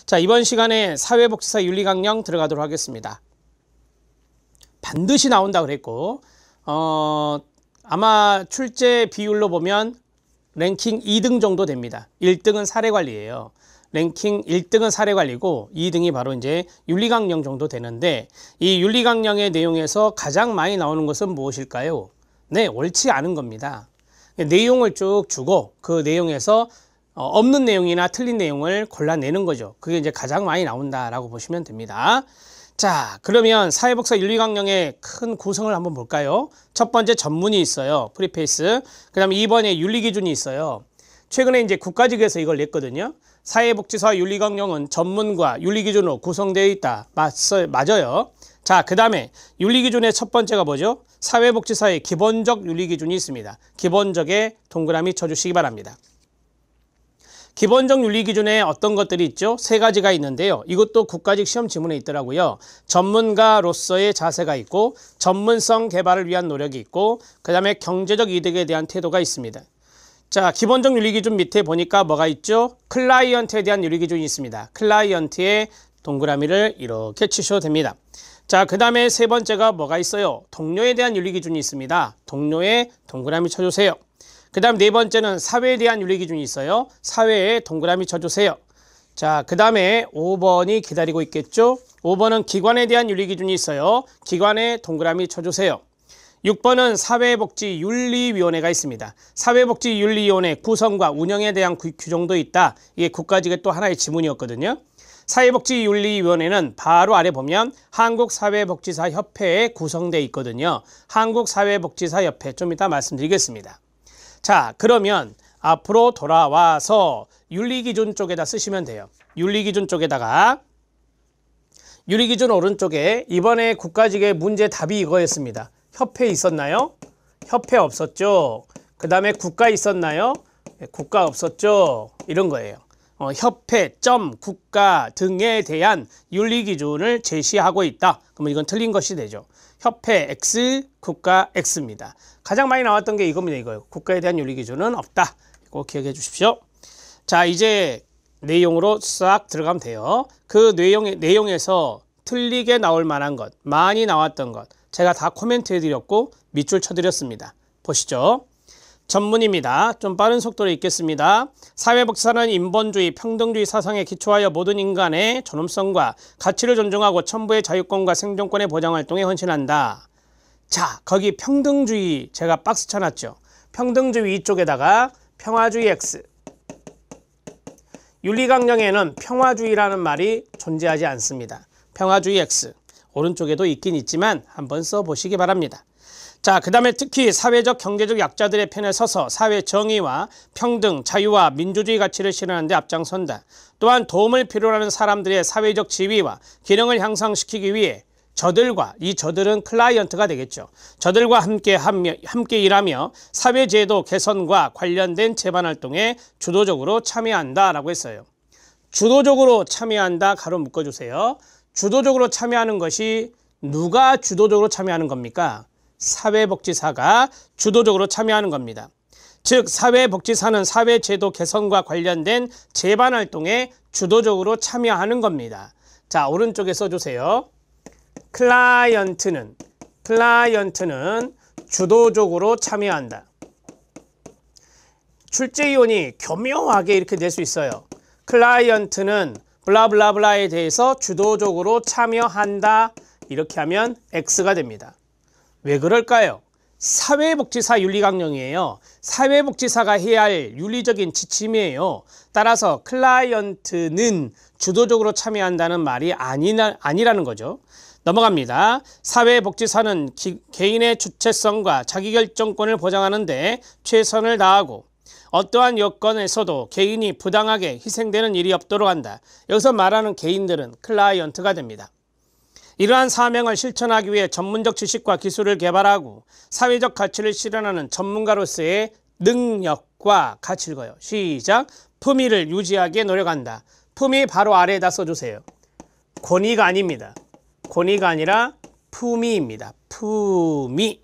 자, 이번 시간에 사회복지사 윤리강령 들어가도록 하겠습니다. 반드시 나온다 그랬고 아마 출제 비율로 보면 랭킹 2등 정도 됩니다. 1등은 사례관리예요. 랭킹 1등은 사례관리고 2등이 바로 이제 윤리강령 정도 되는데, 이 윤리강령의 내용에서 가장 많이 나오는 것은 무엇일까요? 네, 옳지 않은 겁니다. 내용을 쭉 주고 그 내용에서 없는 내용이나 틀린 내용을 골라내는 거죠. 그게 이제 가장 많이 나온다라고 보시면 됩니다. 자, 그러면 사회복지사 윤리강령의 큰 구성을 한번 볼까요? 첫 번째 전문이 있어요. 프리페이스. 그 다음에 2번에 윤리기준이 있어요. 최근에 이제 국가직에서 이걸 냈거든요. 사회복지사 윤리강령은 전문과 윤리기준으로 구성되어 있다. 맞아요. 자, 그 다음에 윤리기준의 첫 번째가 뭐죠? 사회복지사의 기본적 윤리기준이 있습니다. 기본적에 동그라미 쳐주시기 바랍니다. 기본적 윤리기준에 어떤 것들이 있죠? 세 가지가 있는데요. 이것도 국가직 시험 지문에 있더라고요. 전문가로서의 자세가 있고, 전문성 개발을 위한 노력이 있고, 그 다음에 경제적 이득에 대한 태도가 있습니다. 자, 기본적 윤리기준 밑에 보니까 뭐가 있죠? 클라이언트에 대한 윤리기준이 있습니다. 클라이언트의 동그라미를 이렇게 치셔도 됩니다. 자, 그 다음에 세 번째가 뭐가 있어요? 동료에 대한 윤리기준이 있습니다. 동료에 동그라미 쳐주세요. 그 다음 네 번째는 사회에 대한 윤리기준이 있어요. 사회에 동그라미 쳐주세요. 자, 그 다음에 5번이 기다리고 있겠죠? 5번은 기관에 대한 윤리기준이 있어요. 기관에 동그라미 쳐주세요. 6번은 사회복지윤리위원회가 있습니다. 사회복지윤리위원회 구성과 운영에 대한 규정도 있다. 이게 국가직의 또 하나의 지문이었거든요. 사회복지윤리위원회는 바로 아래 보면 한국사회복지사협회에 구성되어 있거든요. 한국사회복지사협회, 좀 이따 말씀드리겠습니다. 자, 그러면 앞으로 돌아와서 윤리기준 쪽에다 쓰시면 돼요. 윤리기준 쪽에다가, 윤리기준 오른쪽에 이번에 국가직의 문제 답이 이거였습니다. 협회 있었나요? 협회 없었죠. 그 다음에 국가 있었나요? 국가 없었죠. 이런 거예요. 협회, 국가 등에 대한 윤리기준을 제시하고 있다. 그러면 이건 틀린 것이 되죠. 협회 X, 국가 X입니다. 가장 많이 나왔던 게 이겁니다. 이거요. 국가에 대한 윤리기준은 없다. 이거 기억해 주십시오. 자, 이제 내용으로 싹 들어가면 돼요. 그 내용에서 틀리게 나올 만한 것, 많이 나왔던 것, 제가 다 코멘트 해드렸고 밑줄 쳐드렸습니다. 보시죠. 전문입니다. 좀 빠른 속도로 읽겠습니다. 사회복지사는 인본주의, 평등주의 사상에 기초하여 모든 인간의 존엄성과 가치를 존중하고 천부의 자유권과 생존권의 보장 활동에 헌신한다. 자, 거기 평등주의 제가 박스 쳐놨죠. 평등주의 이쪽에다가 평화주의 X. 윤리강령에는 평화주의라는 말이 존재하지 않습니다. 평화주의 X. 오른쪽에도 있긴 있지만 한번 써보시기 바랍니다. 자, 그 다음에 특히 사회적 경제적 약자들의 편에 서서 사회 정의와 평등, 자유와 민주주의 가치를 실현하는 데 앞장선다. 또한 도움을 필요로 하는 사람들의 사회적 지위와 기능을 향상시키기 위해 이 저들은 클라이언트가 되겠죠. 저들과 함께 일하며 사회제도 개선과 관련된 제반활동에 주도적으로 참여한다라고 했어요. 주도적으로 참여한다 가로 묶어주세요. 주도적으로 참여하는 것이 누가 주도적으로 참여하는 겁니까? 사회복지사가 주도적으로 참여하는 겁니다. 즉, 사회복지사는 사회제도 개선과 관련된 제반활동에 주도적으로 참여하는 겁니다. 자, 오른쪽에 써주세요. 클라이언트는 주도적으로 참여한다. 출제위원이 교묘하게 이렇게 낼 수 있어요. 클라이언트는 블라블라블라에 대해서 주도적으로 참여한다. 이렇게 하면 X가 됩니다. 왜 그럴까요? 사회복지사 윤리강령이에요. 사회복지사가 해야 할 윤리적인 지침이에요. 따라서 클라이언트는 주도적으로 참여한다는 말이 아니라는 거죠. 넘어갑니다. 사회복지사는 개인의 주체성과 자기결정권을 보장하는 데 최선을 다하고 어떠한 여건에서도 개인이 부당하게 희생되는 일이 없도록 한다. 여기서 말하는 개인들은 클라이언트가 됩니다. 이러한 사명을 실천하기 위해 전문적 지식과 기술을 개발하고 사회적 가치를 실현하는 전문가로서의 능력과 같이 읽어요. 시작. 품위를 유지하기에 노력한다. 품위 바로 아래에다 써주세요. 권위가 아닙니다. 권위가 아니라 품위입니다. 품위.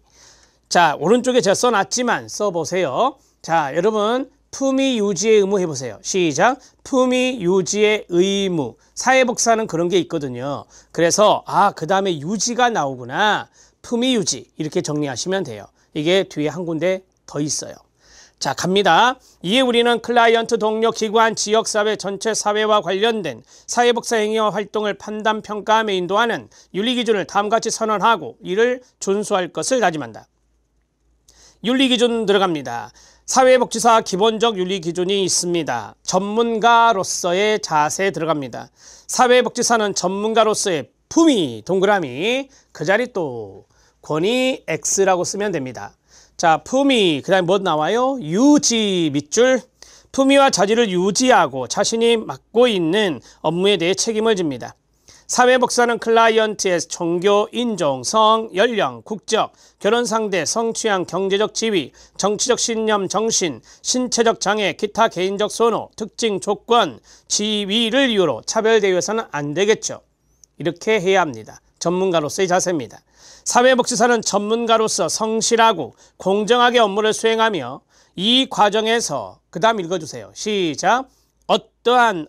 자, 오른쪽에 제가 써놨지만 써보세요. 자, 여러분 품위 유지의 의무 해보세요. 시작. 품위 유지의 의무. 사회복지사는 그런 게 있거든요. 그래서 그 다음에 유지가 나오구나. 품위 유지 이렇게 정리하시면 돼요. 이게 뒤에 한 군데 더 있어요. 자, 갑니다. 이에 우리는 클라이언트, 동료, 기관, 지역사회, 전체 사회와 관련된 사회복지 행위와 활동을 판단, 평가함에 인도하는 윤리기준을 다음과 같이 선언하고 이를 준수할 것을 다짐한다. 윤리기준 들어갑니다. 사회복지사 기본적 윤리기준이 있습니다. 전문가로서의 자세 들어갑니다. 사회복지사는 전문가로서의 품위, 동그라미, 그 자리 또 권위 X라고 쓰면 됩니다. 자, 품위, 그 다음에 뭐 나와요? 유지 밑줄. 품위와 자질을 유지하고 자신이 맡고 있는 업무에 대해 책임을 집니다. 사회복지사는 클라이언트의 종교, 인종, 성, 연령, 국적, 결혼 상대, 성취향, 경제적 지위, 정치적 신념, 정신, 신체적 장애, 기타 개인적 선호, 특징, 조건, 지위를 이유로 차별대우해서는 안 되겠죠. 이렇게 해야 합니다. 전문가로서의 자세입니다. 사회복지사는 전문가로서 성실하고 공정하게 업무를 수행하며 이 과정에서 그 다음 읽어주세요. 시작. 어떠한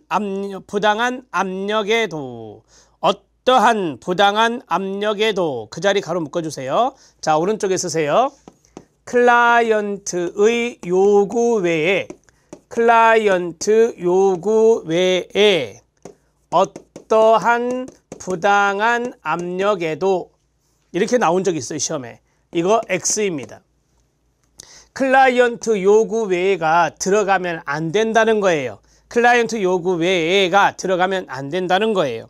부당한 압력에도 그 자리 가로 묶어주세요. 자, 오른쪽에 쓰세요. 클라이언트의 요구 외에 어떠한 부당한 압력에도 이렇게 나온 적이 있어요. 시험에. 이거 X입니다. 클라이언트 요구 외에가 들어가면 안 된다는 거예요. 클라이언트 요구 외에가 들어가면 안 된다는 거예요.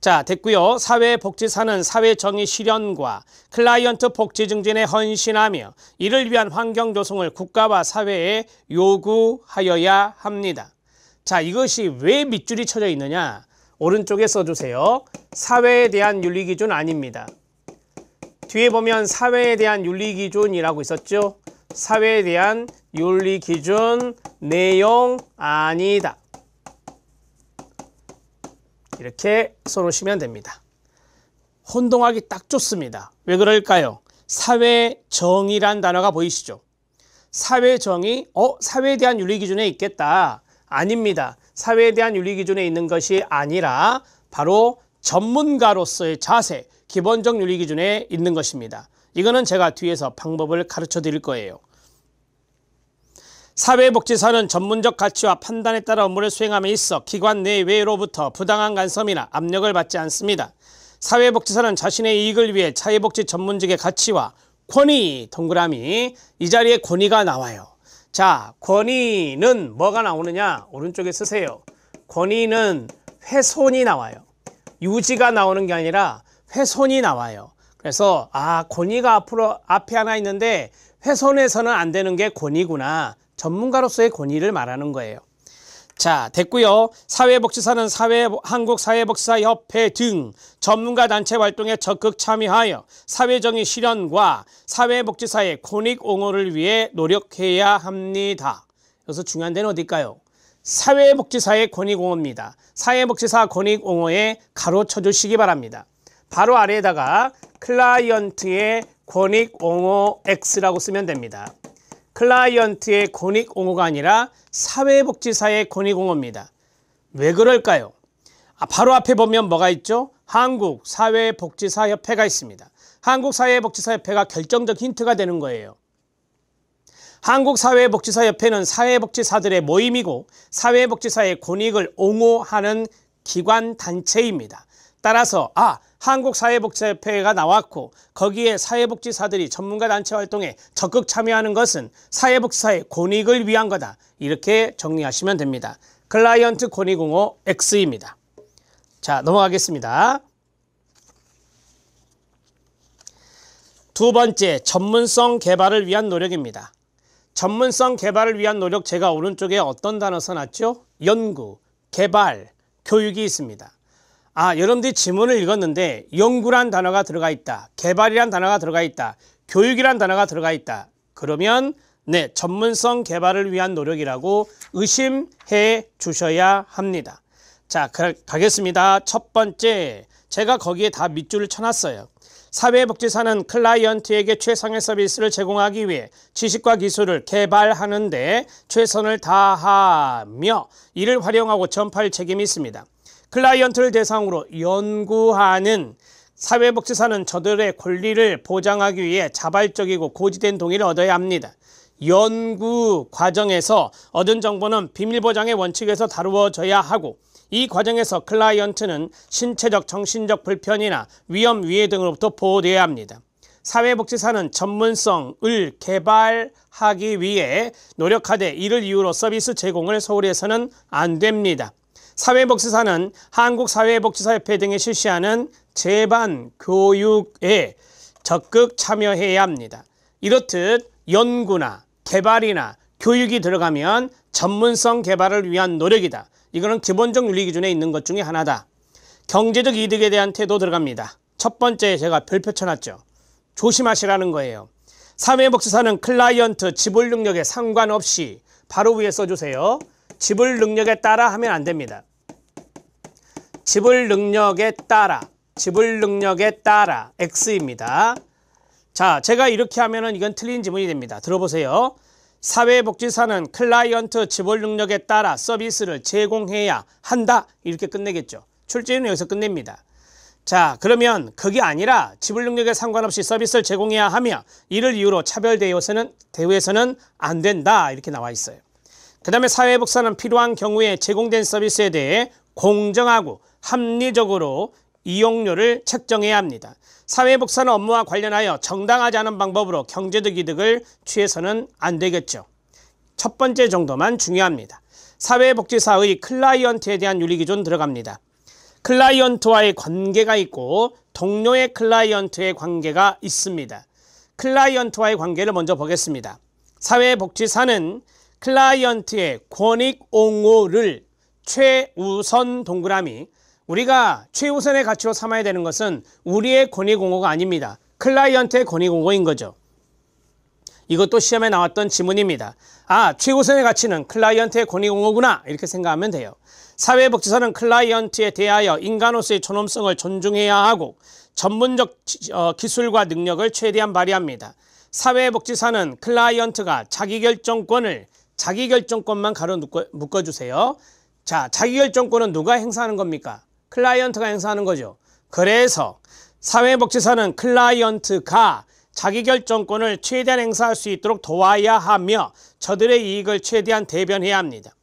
자, 됐고요. 사회복지사는 사회정의 실현과 클라이언트 복지 증진에 헌신하며 이를 위한 환경 조성을 국가와 사회에 요구하여야 합니다. 자, 이것이 왜 밑줄이 쳐져 있느냐? 오른쪽에 써주세요. 사회에 대한 윤리기준 아닙니다. 뒤에 보면 사회에 대한 윤리기준이라고 있었죠. 사회에 대한 윤리기준 내용 아니다. 이렇게 써놓으시면 됩니다. 혼동하기 딱 좋습니다. 왜 그럴까요? 사회정의란 단어가 보이시죠? 사회정의, 사회에 대한 윤리기준에 있겠다. 아닙니다. 사회에 대한 윤리기준에 있는 것이 아니라 바로 전문가로서의 자세, 기본적 윤리기준에 있는 것입니다. 이거는 제가 뒤에서 방법을 가르쳐 드릴 거예요. 사회복지사는 전문적 가치와 판단에 따라 업무를 수행함에 있어 기관 내외로부터 부당한 간섭이나 압력을 받지 않습니다. 사회복지사는 자신의 이익을 위해 사회복지 전문직의 가치와 권위, 동그라미, 이 자리에 권위가 나와요. 자, 권위는 뭐가 나오느냐? 오른쪽에 쓰세요. 권위는 훼손이 나와요. 유지가 나오는 게 아니라 훼손이 나와요. 그래서 권위가 앞에 하나 있는데 훼손해서는 안 되는 게 권위구나. 전문가로서의 권위를 말하는 거예요. 자, 됐고요. 사회복지사는 한국사회복지사협회 등 전문가 단체 활동에 적극 참여하여 사회정의 실현과 사회복지사의 권익 옹호를 위해 노력해야 합니다. 여기서 중요한 데는 어딜까요? 사회복지사의 권익 옹호입니다. 사회복지사 권익 옹호에 가로 쳐주시기 바랍니다. 바로 아래에다가 클라이언트의 권익 옹호 X라고 쓰면 됩니다. 클라이언트의 권익 옹호가 아니라 사회복지사의 권익 옹호입니다. 왜 그럴까요? 바로 앞에 보면 뭐가 있죠? 한국사회복지사협회가 있습니다. 한국사회복지사협회가 결정적 힌트가 되는 거예요. 한국사회복지사협회는 사회복지사들의 모임이고 사회복지사의 권익을 옹호하는 기관 단체입니다. 따라서 한국사회복지사협회가 나왔고 거기에 사회복지사들이 전문가 단체 활동에 적극 참여하는 것은 사회복지사의 권익을 위한 거다. 이렇게 정리하시면 됩니다. 클라이언트 권익 옹호 X입니다. 자, 넘어가겠습니다. 두 번째, 전문성 개발을 위한 노력입니다. 전문성 개발을 위한 노력, 제가 오른쪽에 어떤 단어 써놨죠? 연구, 개발, 교육이 있습니다. 여러분들이 지문을 읽었는데 연구란 단어가 들어가 있다. 개발이란 단어가 들어가 있다. 교육이란 단어가 들어가 있다. 그러면 전문성 개발을 위한 노력이라고 의심해 주셔야 합니다. 자, 가겠습니다. 첫 번째, 제가 거기에 다 밑줄을 쳐놨어요. 사회복지사는 클라이언트에게 최상의 서비스를 제공하기 위해 지식과 기술을 개발하는데 최선을 다하며 이를 활용하고 전파할 책임이 있습니다. 클라이언트를 대상으로 연구하는 사회복지사는 저들의 권리를 보장하기 위해 자발적이고 고지된 동의를 얻어야 합니다. 연구 과정에서 얻은 정보는 비밀보장의 원칙에서 다루어져야 하고 이 과정에서 클라이언트는 신체적, 정신적 불편이나 위험, 위해 등으로부터 보호되어야 합니다. 사회복지사는 전문성을 개발하기 위해 노력하되 이를 이유로 서비스 제공을 소홀히 해서는 안 됩니다. 사회복지사는 한국사회복지사협회 등이 실시하는 재반 교육에 적극 참여해야 합니다. 이렇듯 연구나 개발이나 교육이 들어가면 전문성 개발을 위한 노력이다. 이거는 기본적 윤리 기준에 있는 것 중에 하나다. 경제적 이득에 대한 태도 들어갑니다. 첫 번째 제가 별표 쳐놨죠. 조심하시라는 거예요. 사회복지사는 클라이언트 지불 능력에 상관없이 바로 위에 써주세요. 지불 능력에 따라 하면 안 됩니다. 지불 능력에 따라 X입니다. 자, 제가 이렇게 하면은 이건 틀린 지문이 됩니다. 들어보세요. 사회복지사는 클라이언트 지불 능력에 따라 서비스를 제공해야 한다. 이렇게 끝내겠죠. 출제는 여기서 끝냅니다. 자, 그러면 그게 아니라 지불 능력에 상관없이 서비스를 제공해야 하며 이를 이유로 차별 대우해서는 안 된다. 이렇게 나와 있어요. 그 다음에 사회복지사는 필요한 경우에 제공된 서비스에 대해 공정하고 합리적으로 이용료를 책정해야 합니다. 사회복지사는 업무와 관련하여 정당하지 않은 방법으로 경제적 이득을 취해서는 안 되겠죠. 첫 번째 정도만 중요합니다. 사회복지사의 클라이언트에 대한 윤리기준 들어갑니다. 클라이언트와의 관계가 있고 동료의 클라이언트의 관계가 있습니다. 클라이언트와의 관계를 먼저 보겠습니다. 사회복지사는 클라이언트의 권익 옹호를 최우선 동그라미, 우리가 최우선의 가치로 삼아야 되는 것은 우리의 권익 옹호가 아닙니다. 클라이언트의 권익 옹호인 거죠. 이것도 시험에 나왔던 지문입니다. 아, 최우선의 가치는 클라이언트의 권익 옹호구나 이렇게 생각하면 돼요. 사회복지사는 클라이언트에 대하여 인간으로서의 존엄성을 존중해야 하고 전문적 기술과 능력을 최대한 발휘합니다. 사회복지사는 클라이언트가 자기결정권만 가로 묶어주세요. 자, 자기결정권은 누가 행사하는 겁니까? 클라이언트가 행사하는 거죠. 그래서 사회복지사는 클라이언트가 자기결정권을 최대한 행사할 수 있도록 도와야 하며 저들의 이익을 최대한 대변해야 합니다.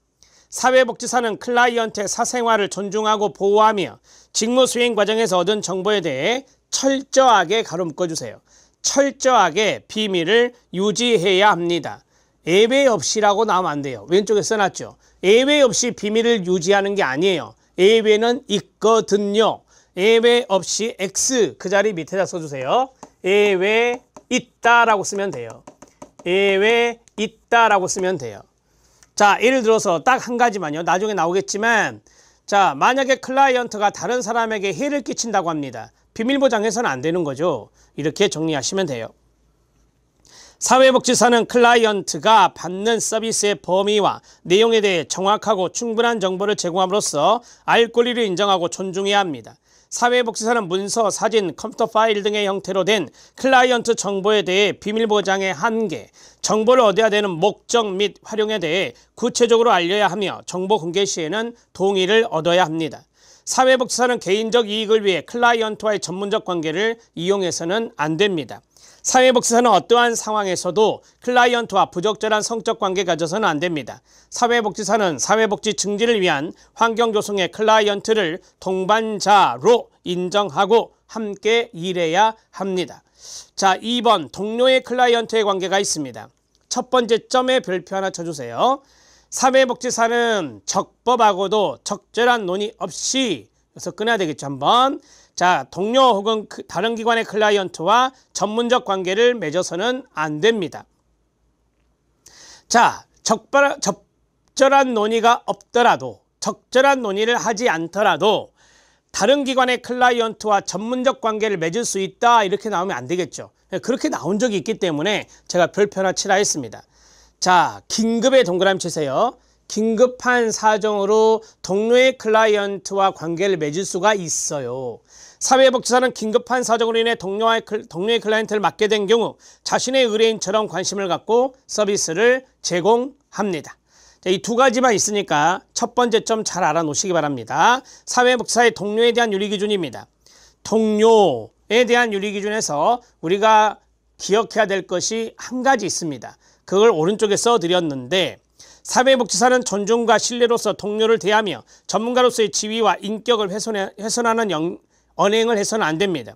사회복지사는 클라이언트의 사생활을 존중하고 보호하며 직무 수행 과정에서 얻은 정보에 대해 철저하게 가로 묶어주세요. 철저하게 비밀을 유지해야 합니다. 예외 없이라고 나오면 안 돼요. 왼쪽에 써놨죠. 예외 없이 비밀을 유지하는 게 아니에요. 예외는 있거든요. 예외 없이 X 그 자리 밑에다 써주세요. 예외 있다라고 쓰면 돼요. 예외 있다라고 쓰면 돼요. 자, 예를 들어서 딱 한 가지만요. 나중에 나오겠지만, 자, 만약에 클라이언트가 다른 사람에게 해를 끼친다고 합니다. 비밀 보장해서는 안 되는 거죠. 이렇게 정리하시면 돼요. 사회복지사는 클라이언트가 받는 서비스의 범위와 내용에 대해 정확하고 충분한 정보를 제공함으로써 알 권리를 인정하고 존중해야 합니다. 사회복지사는 문서, 사진, 컴퓨터 파일 등의 형태로 된 클라이언트 정보에 대해 비밀 보장의 한계, 정보를 얻어야 되는 목적 및 활용에 대해 구체적으로 알려야 하며 정보 공개 시에는 동의를 얻어야 합니다. 사회복지사는 개인적 이익을 위해 클라이언트와의 전문적 관계를 이용해서는 안 됩니다. 사회복지사는 어떠한 상황에서도 클라이언트와 부적절한 성적 관계 가져서는 안 됩니다. 사회복지사는 사회복지 증진을 위한 환경 조성의 클라이언트를 동반자로 인정하고 함께 일해야 합니다. 자, 2번 동료의 클라이언트의 관계가 있습니다. 첫 번째 점에 별표 하나 쳐주세요. 사회복지사는 적법하고도 적절한 논의 없이, 그래서 끊어야 되겠죠. 한번. 자, 동료 혹은 다른 기관의 클라이언트와 전문적 관계를 맺어서는 안 됩니다. 자, 적절한 논의가 없더라도, 적절한 논의를 하지 않더라도 다른 기관의 클라이언트와 전문적 관계를 맺을 수 있다 이렇게 나오면 안 되겠죠. 그렇게 나온 적이 있기 때문에 제가 별표 하나 치라 했습니다. 자, 긴급에 동그라미 치세요. 긴급한 사정으로 동료의 클라이언트와 관계를 맺을 수가 있어요. 사회복지사는 긴급한 사정으로 인해 동료의 클라이언트를 맡게 된 경우 자신의 의뢰인처럼 관심을 갖고 서비스를 제공합니다. 이 두 가지만 있으니까 첫 번째 점 잘 알아놓으시기 바랍니다. 사회복지사의 동료에 대한 윤리기준입니다. 동료에 대한 윤리기준에서 우리가 기억해야 될 것이 한 가지 있습니다. 그걸 오른쪽에 써드렸는데, 사회복지사는 존중과 신뢰로서 동료를 대하며 전문가로서의 지위와 인격을 훼손하는 언행을 해서는 안 됩니다.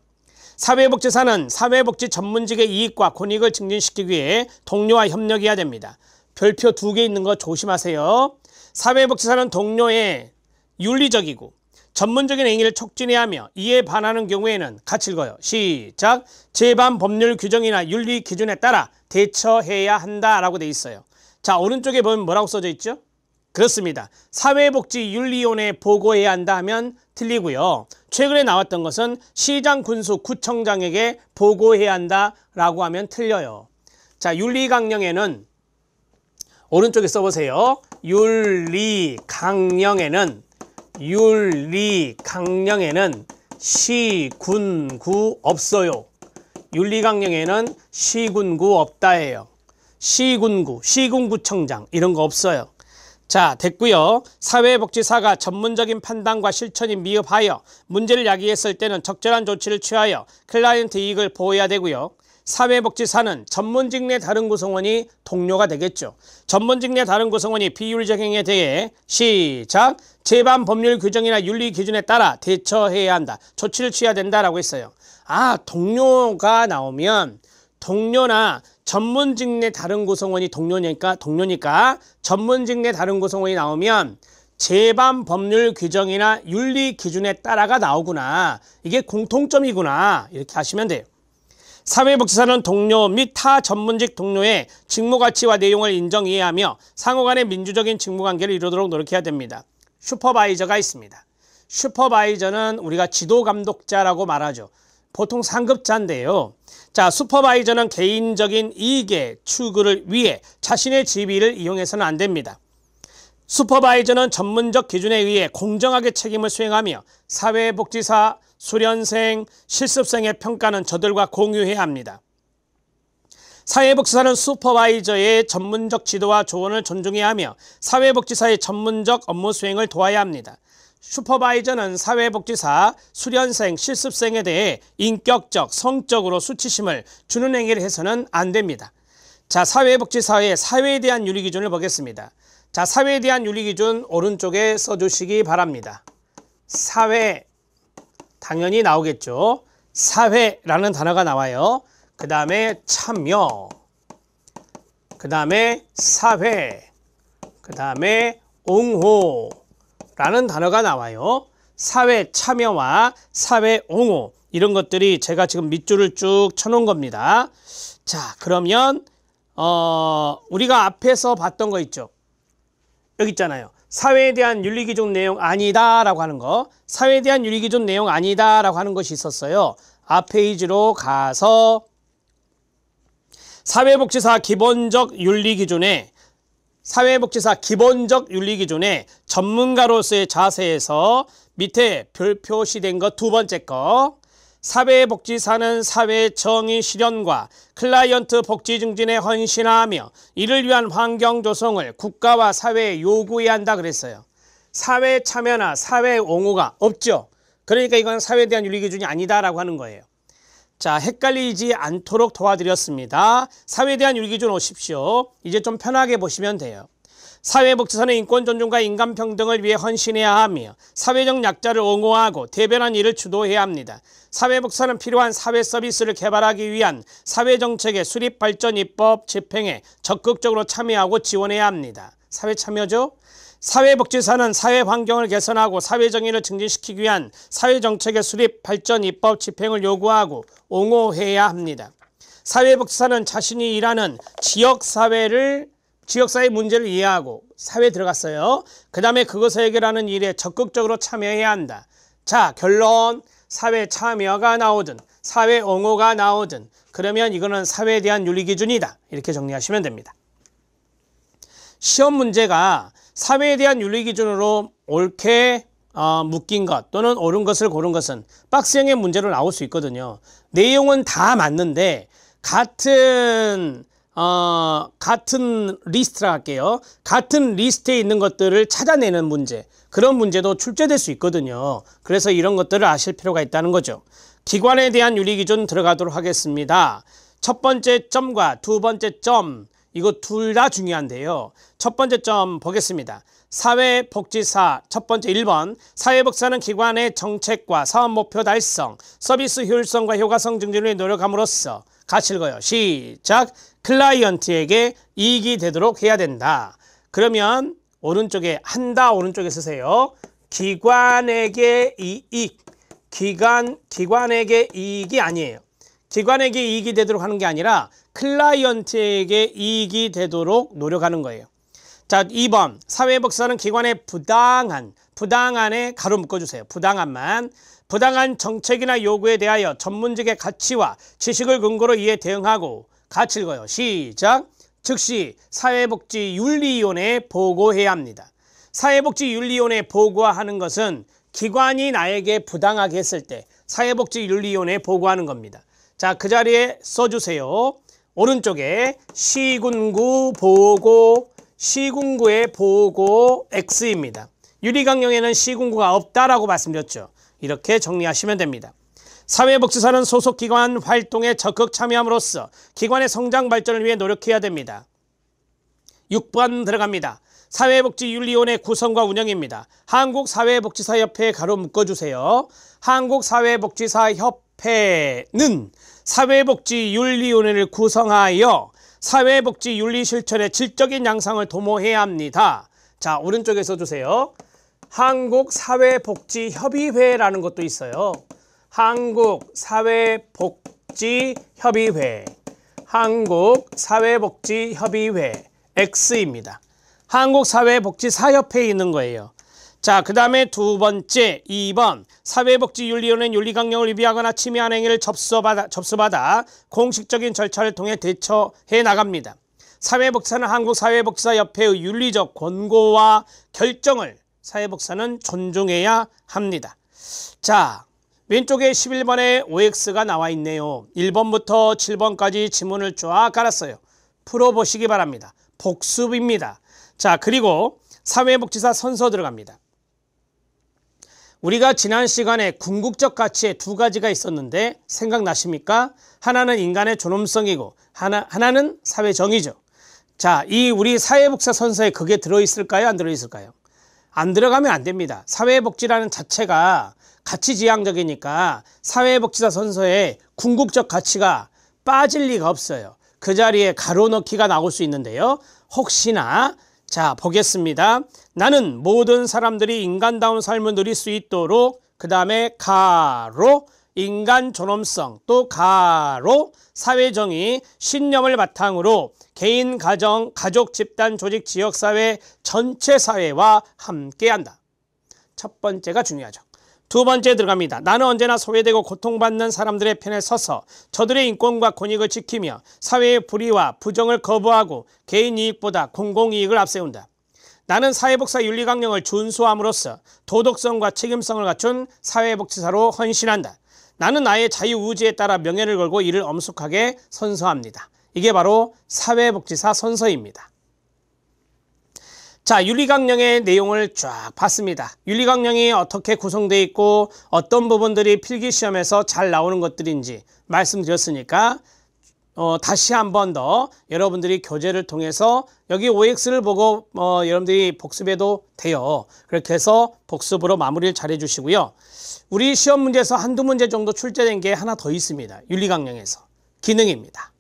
사회복지사는 사회복지 전문직의 이익과 권익을 증진시키기 위해 동료와 협력해야 됩니다. 별표 2개 있는 거 조심하세요. 사회복지사는 동료의 윤리적이고 전문적인 행위를 촉진해야 하며 이에 반하는 경우에는 같이 읽어요. 시작. 제반 법률 규정이나 윤리 기준에 따라 대처해야 한다라고 돼 있어요. 자, 오른쪽에 보면 뭐라고 써져 있죠? 그렇습니다. 사회복지윤리위원회에 보고해야 한다 하면 틀리고요. 최근에 나왔던 것은 시장, 군수, 구청장에게 보고해야 한다라고 하면 틀려요. 자, 윤리강령에는 오른쪽에 써보세요. 윤리강령에는 시, 군, 구 없어요. 윤리강령에는 시, 군, 구 없다예요. 시군구, 시군구청장 이런 거 없어요. 자, 됐고요. 사회복지사가 전문적인 판단과 실천이 미흡하여 문제를 야기했을 때는 적절한 조치를 취하여 클라이언트 이익을 보호해야 되고요. 사회복지사는 전문직 내 다른 구성원이 동료가 되겠죠. 전문직 내 다른 구성원이 비윤리적 행위에 대해 시작. 제반 법률 규정이나 윤리 기준에 따라 대처해야 한다. 조치를 취해야 된다라고 했어요. 아, 동료가 나오면 동료나 전문직 내 다른 구성원이 동료니까 전문직 내 다른 구성원이 나오면 제반 법률 규정이나 윤리 기준에 따라가 나오구나. 이게 공통점이구나. 이렇게 하시면 돼요. 사회복지사는 동료 및 타 전문직 동료의 직무 가치와 내용을 인정 이해하며 상호 간의 민주적인 직무관계를 이루도록 노력해야 됩니다. 슈퍼바이저가 있습니다. 슈퍼바이저는 우리가 지도감독자라고 말하죠. 보통 상급자인데요. 자, 슈퍼바이저는 개인적인 이익의 추구를 위해 자신의 지위를 이용해서는 안 됩니다. 슈퍼바이저는 전문적 기준에 의해 공정하게 책임을 수행하며 사회복지사, 수련생, 실습생의 평가는 저들과 공유해야 합니다. 사회복지사는 슈퍼바이저의 전문적 지도와 조언을 존중해야 하며 사회복지사의 전문적 업무 수행을 도와야 합니다. 슈퍼바이저는 사회복지사, 수련생, 실습생에 대해 인격적, 성적으로 수치심을 주는 행위를 해서는 안 됩니다. 자, 사회복지사의 사회에 대한 윤리기준을 보겠습니다. 자, 사회에 대한 윤리기준 오른쪽에 써주시기 바랍니다. 사회, 당연히 나오겠죠. 사회라는 단어가 나와요. 그 다음에 참여, 그 다음에 사회, 그 다음에 옹호 라는 단어가 나와요. 사회 참여와 사회 옹호, 이런 것들이 제가 지금 밑줄을 쭉 쳐놓은 겁니다. 자, 그러면 우리가 앞에서 봤던 거 있죠. 여기 있잖아요. 사회에 대한 윤리기준 내용 아니다 라고 하는 거, 사회에 대한 윤리기준 내용 아니다 라고 하는 것이 있었어요. 앞 페이지로 가서 사회복지사 기본적 윤리기준에 전문가로서의 자세에서 밑에 별 표시된 거 두 번째 거, 사회복지사는 사회 정의 실현과 클라이언트 복지 증진에 헌신하며 이를 위한 환경 조성을 국가와 사회에 요구해야 한다 그랬어요. 사회 참여나 사회 옹호가 없죠. 그러니까 이건 사회에 대한 윤리기준이 아니다라고 하는 거예요. 자, 헷갈리지 않도록 도와드렸습니다. 사회에 대한 윤리기준 오십시오. 이제 좀 편하게 보시면 돼요. 사회복지사는 인권 존중과 인간평등을 위해 헌신해야 하며 사회적 약자를 옹호하고 대변한 일을 주도해야 합니다. 사회복지사는 필요한 사회 서비스를 개발하기 위한 사회정책의 수립, 발전, 입법, 집행에 적극적으로 참여하고 지원해야 합니다. 사회 참여죠. 사회복지사는 사회 환경을 개선하고 사회정의를 증진시키기 위한 사회정책의 수립, 발전, 입법, 집행을 요구하고 옹호해야 합니다. 사회복지사는 자신이 일하는 지역사회의 문제를 이해하고 사회에 들어갔어요. 그 다음에 그것을 해결하는 일에 적극적으로 참여해야 한다. 자, 결론. 사회 참여가 나오든 사회 옹호가 나오든 그러면 이거는 사회에 대한 윤리기준이다. 이렇게 정리하시면 됩니다. 시험 문제가 사회에 대한 윤리 기준으로 옳게 묶인 것 또는 옳은 것을 고른 것은 박스형의 문제로 나올 수 있거든요. 내용은 다 맞는데 같은 리스트라 할게요. 같은 리스트에 있는 것들을 찾아내는 문제, 그런 문제도 출제될 수 있거든요. 그래서 이런 것들을 아실 필요가 있다는 거죠. 기관에 대한 윤리 기준 들어가도록 하겠습니다. 첫 번째 점과 두 번째 점, 이거 둘 다 중요한데요. 첫 번째 점 보겠습니다. 사회복지사 첫 번째 1번, 사회복지사는 기관의 정책과 사업 목표 달성, 서비스 효율성과 효과성 증진을 노력함으로써 같이 읽어요. 시작. 클라이언트에게 이익이 되도록 해야 된다. 그러면 오른쪽에 한다 오른쪽에 쓰세요. 기관에게 이익. 기관에게 이익이 아니에요. 기관에게 이익이 되도록 하는 게 아니라 클라이언트에게 이익이 되도록 노력하는 거예요. 자, 2번. 사회복지사는 기관의 부당한에 가로 묶어주세요. 부당한 정책이나 요구에 대하여 전문직의 가치와 지식을 근거로 이에 대응하고 같이 읽어요. 시작. 즉시 사회복지윤리위원회에 보고해야 합니다. 사회복지윤리위원회에 보고하는 것은 기관이 나에게 부당하게 했을 때 사회복지윤리위원회에 보고하는 겁니다. 자, 그 자리에 써주세요. 오른쪽에 시군구 보고, 시군구의 보고 X입니다. 윤리강령에는 시군구가 없다라고 말씀드렸죠. 이렇게 정리하시면 됩니다. 사회복지사는 소속기관 활동에 적극 참여함으로써 기관의 성장 발전을 위해 노력해야 됩니다. 6번 들어갑니다. 사회복지윤리위원회 구성과 운영입니다. 한국사회복지사협회에 가로 묶어주세요. 한국사회복지사협회는 사회복지윤리위원회를 구성하여 사회복지윤리 실천의 질적인 양상을 도모해야 합니다. 자, 오른쪽에 써주세요. 한국사회복지협의회라는 것도 있어요. 한국사회복지협의회, 한국사회복지협의회 X입니다. 한국사회복지사협회에 있는 거예요. 자, 그 다음에 두 번째 2번, 사회복지윤리위원회는 윤리강령을 위배하거나 침해하는 행위를 접수받아 공식적인 절차를 통해 대처해 나갑니다. 사회복지사는 한국사회복지사협회의 윤리적 권고와 결정을 사회복지사는 존중해야 합니다. 자, 왼쪽에 11번에 OX가 나와 있네요. 1번부터 7번까지 지문을 쫙 깔았어요. 풀어보시기 바랍니다. 복습입니다. 자, 그리고 사회복지사 선서 들어갑니다. 우리가 지난 시간에 궁극적 가치에 두 가지가 있었는데 생각나십니까? 하나는 인간의 존엄성이고 하나는 사회정의죠. 자, 이 우리 사회복지사 선서에 그게 들어있을까요? 안 들어있을까요? 안 들어가면 안 됩니다. 사회복지라는 자체가 가치지향적이니까 사회복지사 선서에 궁극적 가치가 빠질 리가 없어요. 그 자리에 가로 넣기가 나올 수 있는데요. 혹시나 자, 보겠습니다. 나는 모든 사람들이 인간다운 삶을 누릴 수 있도록, 그 다음에 가로 인간 존엄성, 또 가로 사회정의, 신념을 바탕으로 개인, 가정, 가족, 집단, 조직, 지역사회, 전체 사회와 함께한다. 첫 번째가 중요하죠. 두 번째 들어갑니다. 나는 언제나 소외되고 고통받는 사람들의 편에 서서 저들의 인권과 권익을 지키며 사회의 불의와 부정을 거부하고 개인 이익보다 공공이익을 앞세운다. 나는 사회복지사 윤리강령을 준수함으로써 도덕성과 책임성을 갖춘 사회복지사로 헌신한다. 나는 나의 자유의지에 따라 명예를 걸고 이를 엄숙하게 선서합니다. 이게 바로 사회복지사 선서입니다. 자, 윤리강령의 내용을 쫙 봤습니다. 윤리강령이 어떻게 구성되어 있고 어떤 부분들이 필기시험에서 잘 나오는 것들인지 말씀드렸으니까 다시 한 번 더 여러분들이 교재를 통해서 여기 OX를 보고 여러분들이 복습해도 돼요. 그렇게 해서 복습으로 마무리를 잘 해주시고요. 우리 시험 문제에서 한두 문제 정도 출제된 게 하나 더 있습니다. 윤리강령에서. 기능입니다.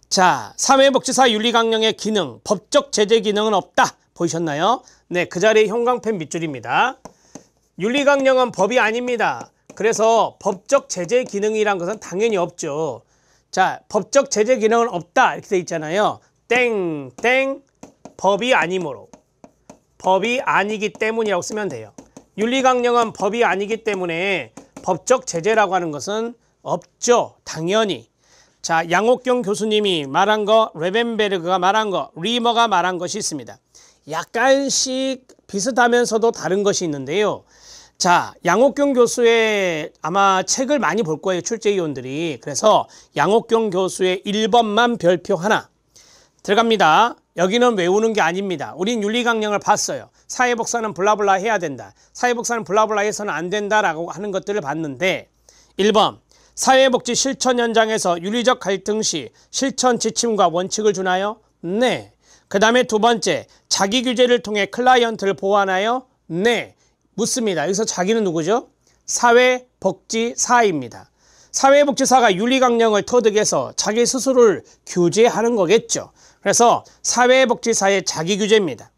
자, 사회복지사 윤리강령의 기능, 법적 제재 기능은 없다. 보이셨나요? 네, 그 자리에 형광펜 밑줄입니다. 윤리강령은 법이 아닙니다. 그래서 법적 제재 기능이란 것은 당연히 없죠. 자, 법적 제재 기능은 없다 이렇게 돼 있잖아요. 땡 법이 아니므로, 법이 아니기 때문이라고 쓰면 돼요. 윤리강령은 법이 아니기 때문에 법적 제재라고 하는 것은 없죠. 당연히. 자, 양옥경 교수님이 말한 거, 레벤베르그가 말한 거, 리머가 말한 것이 있습니다. 약간씩 비슷하면서도 다른 것이 있는데요. 자, 양옥경 교수의 아마 책을 많이 볼 거예요, 출제위원들이. 그래서 양옥경 교수의 1번만 별표 하나 들어갑니다. 여기는 외우는 게 아닙니다. 우린 윤리강령을 봤어요. 사회복사는 블라블라 해야 된다. 사회복사는 블라블라 해서는 안 된다라고 하는 것들을 봤는데 1번 사회복지 실천 현장에서 윤리적 갈등 시 실천 지침과 원칙을 주나요? 네. 그 다음에 두 번째, 자기 규제를 통해 클라이언트를 보호하나요? 네. 묻습니다. 여기서 자기는 누구죠? 사회복지사입니다. 사회복지사가 윤리강령을 터득해서 자기 스스로를 규제하는 거겠죠. 그래서 사회복지사의 자기 규제입니다.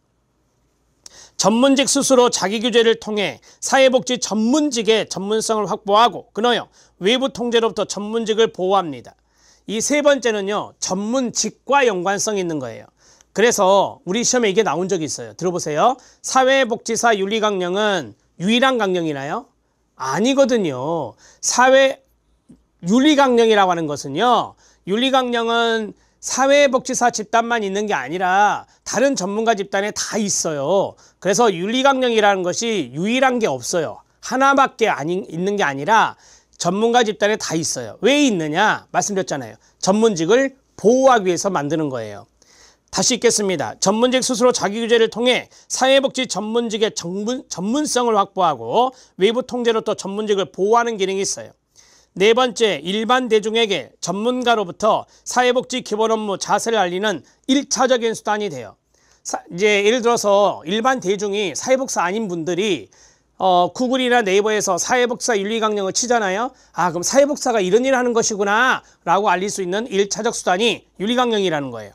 전문직 스스로 자기 규제를 통해 사회복지 전문직의 전문성을 확보하고 끊어요. 외부 통제로부터 전문직을 보호합니다. 이 세 번째는요, 전문직과 연관성이 있는 거예요. 그래서 우리 시험에 이게 나온 적이 있어요. 들어보세요. 사회복지사 윤리강령은 유일한 강령이나요? 아니거든요. 윤리강령이라고 하는 것은요, 윤리강령은 사회복지사 집단만 있는 게 아니라 다른 전문가 집단에 다 있어요. 그래서 윤리강령이라는 것이 유일한 게 없어요. 하나밖에 있는 게 아니라 전문가 집단에 다 있어요. 왜 있느냐? 말씀드렸잖아요. 전문직을 보호하기 위해서 만드는 거예요. 다시 읽겠습니다. 전문직 스스로 자기 규제를 통해 사회복지 전문직의 전문성을 확보하고 외부 통제로 또 전문직을 보호하는 기능이 있어요. 네 번째, 일반 대중에게 전문가로부터 사회복지 기본 업무 자세를 알리는 1차적인 수단이 돼요. 이제 예를 들어서 일반 대중이 사회복사 아닌 분들이 구글이나 네이버에서 사회복사 윤리강령을 치잖아요. 아, 그럼 사회복사가 이런 일을 하는 것이구나 라고 알릴 수 있는 1차적 수단이 윤리강령이라는 거예요.